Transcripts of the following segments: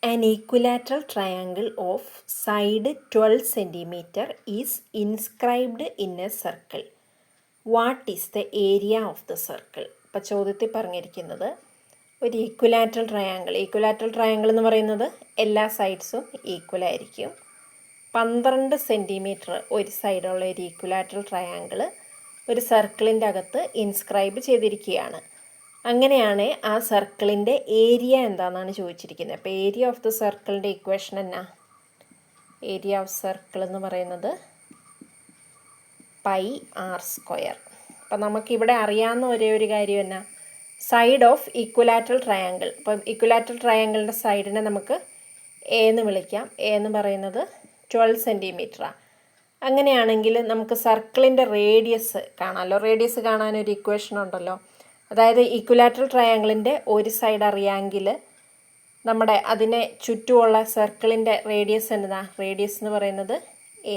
An equilateral triangle of side 12 centimeter is inscribed in a circle. What is the area of the circle? ഇപ്പോൾ ചോദ്യത്തിൽ പറഞ്ഞിരിക്കുന്നത് ഒരു equilateral triangle എന്ന് പറയുന്നത് എല്ലാ സൈഡ്സും ഈക്വൽ ആയിരിക്കും. 12 സെൻറ്റിമീറ്റർ ഒരു സൈഡുള്ള ഒരു ഈക്വലാറ്ററൽ ട്രയാങ്കിൾ ഒരു സർക്കിളിൻ്റെ അകത്ത് ഇൻസ്ക്രൈബ് ചെയ്തിരിക്കുകയാണ്. അങ്ങനെയാണ് ആ സർക്കിളിൻ്റെ ഏരിയ എന്താണെന്നാണ് ചോദിച്ചിരിക്കുന്നത്. അപ്പോൾ ഏരിയ ഓഫ് ദ സർക്കിളിൻ്റെ ഇക്വേഷൻ എന്നാ? ഏരിയ ഓഫ് സർക്കിൾ എന്ന് പറയുന്നത് പൈ ആർ സ്ക്വയർ. അപ്പം നമുക്കിവിടെ അറിയാവുന്ന ഒരേ ഒരു കാര്യം എന്നാ? Side of equilateral triangle. അപ്പം ഈക്വലാറ്ററൽ ട്രയാങ്കിളിൻ്റെ സൈഡിനെ നമുക്ക് എ എന്ന് വിളിക്കാം. എ എന്ന് പറയുന്നത് 12 സെൻറ്റിമീറ്ററാണ്. അങ്ങനെയാണെങ്കിൽ നമുക്ക് സർക്കിളിൻ്റെ റേഡിയസ് കാണാമല്ലോ. റേഡിയസ് കാണാനൊരു ഇക്വേഷൻ ഉണ്ടല്ലോ. അതായത് ഈക്വലാറ്ററൽ ട്രയാങ്കിളിൻ്റെ ഒരു സൈഡ് അറിയാമെങ്കിൽ നമ്മുടെ അതിനെ ചുറ്റുമുള്ള സർക്കിളിൻ്റെ റേഡിയസ് എന്നതാ? റേഡിയസ് എന്ന് പറയുന്നത്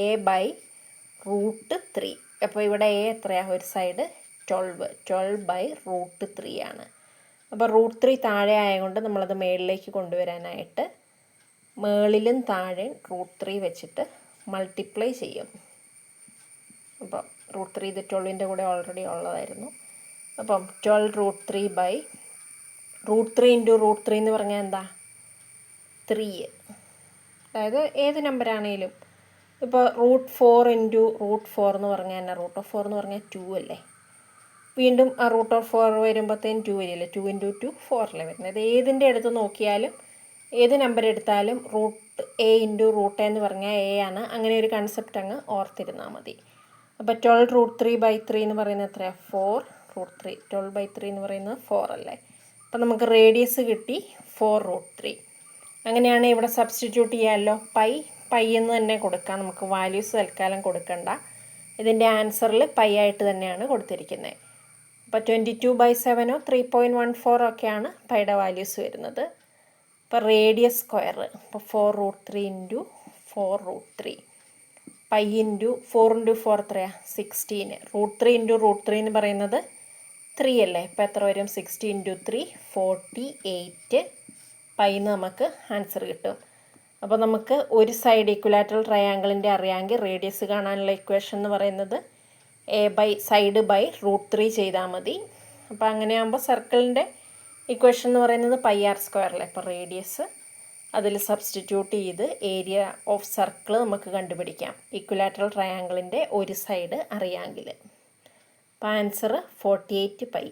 a/√3. അപ്പോൾ ഇവിടെ എ എത്രയാണ്? ഒരു സൈഡ് 12/√3 ആണ്. അപ്പോൾ √3 താഴെ ആയതുകൊണ്ട് നമ്മളത് മേളിലേക്ക് കൊണ്ടുവരാനായിട്ട് മേളിലും താഴെയും √3 വെച്ചിട്ട് മൾട്ടിപ്ലൈ ചെയ്യും. അപ്പോൾ √3 ഇത് 12ൻ്റെ കൂടെ ഓൾറെഡി ഉള്ളതായിരുന്നു. അപ്പം 12√3/√3 ഇൻറ്റു √3 എന്ന് പറഞ്ഞാൽ എന്താ? 3. അതായത് ഏത് നമ്പറാണേലും ഇപ്പോൾ √4 ഇൻറ്റു √4 എന്ന് പറഞ്ഞാൽ എന്നാ? √4 എന്ന് പറഞ്ഞാൽ 2 അല്ലേ? വീണ്ടും ആ √4 വരുമ്പോഴത്തേനും 2 വരില്ലേ? 2 ഇൻറ്റു 2 4 അല്ലേ വരുന്നത്? ഏതിൻ്റെ അടുത്ത് നോക്കിയാലും ഏത് നമ്പർ എടുത്താലും √a ഇൻറ്റു √a എന്ന് പറഞ്ഞാൽ a ആണ്. അങ്ങനെ ഒരു കൺസെപ്റ്റ് അങ്ങ് ഓർത്തിരുന്നാൽ മതി. അപ്പോൾ 12√3/3 എന്ന് പറയുന്നത് എത്രയാണ്? 4√3. 12/3 എന്ന് പറയുന്നത് 4 അല്ലേ? അപ്പം നമുക്ക് റേഡിയസ് കിട്ടി 4√3. അങ്ങനെയാണ് ഇവിടെ സബ്സ്റ്റിറ്റ്യൂട്ട് ചെയ്യാമല്ലോ. പൈ എന്ന് തന്നെ കൊടുക്കാം. നമുക്ക് വാല്യൂസ് തൽക്കാലം കൊടുക്കണ്ട. ഇതിൻ്റെ ആൻസറിൽ പൈ ആയിട്ട് തന്നെയാണ് കൊടുത്തിരിക്കുന്നത്. അപ്പോൾ 22/7 3.14 ഒക്കെയാണ് പൈയുടെ വാല്യൂസ് വരുന്നത്. ഇപ്പോൾ റേഡിയസ് സ്ക്വയർ ഇപ്പോൾ 4√3 ഇൻറ്റു 4√3 പൈ ഇൻറ്റു 4 ഇൻറ്റു 4 എത്രയാണ്? 16. √3 ഇൻറ്റു √3 എന്ന് പറയുന്നത് 3 അല്ലേ? ഇപ്പോൾ എത്ര വരും? 60 ഇൻറ്റു 3 48 പൈന്ന് നമുക്ക് ആൻസർ കിട്ടും. അപ്പോൾ നമുക്ക് ഒരു സൈഡ് ഈക്വലാറ്ററൽ ട്രയാങ്കിളിൻ്റെ അറിയാമെങ്കിൽ റേഡിയസ് കാണാനുള്ള ഇക്വേഷൻ എന്ന് പറയുന്നത് സൈഡ്/√3 ചെയ്താൽ മതി. അപ്പോൾ അങ്ങനെയാകുമ്പോൾ സർക്കിളിൻ്റെ ഇക്വേഷൻ എന്ന് പറയുന്നത് പൈ ആർ സ്ക്വയർ അല്ലേ? അപ്പോൾ റേഡിയസ് അതിൽ സബ്സ്റ്റിറ്റ്യൂട്ട് ചെയ്ത് ഏരിയ ഓഫ് സർക്കിൾ നമുക്ക് കണ്ടുപിടിക്കാം ഈക്വലാറ്ററൽ ട്രയാങ്കിളിൻ്റെ ഒരു സൈഡ് അറിയാമെങ്കിൽ. അപ്പോൾ ആൻസർ 48 പൈ.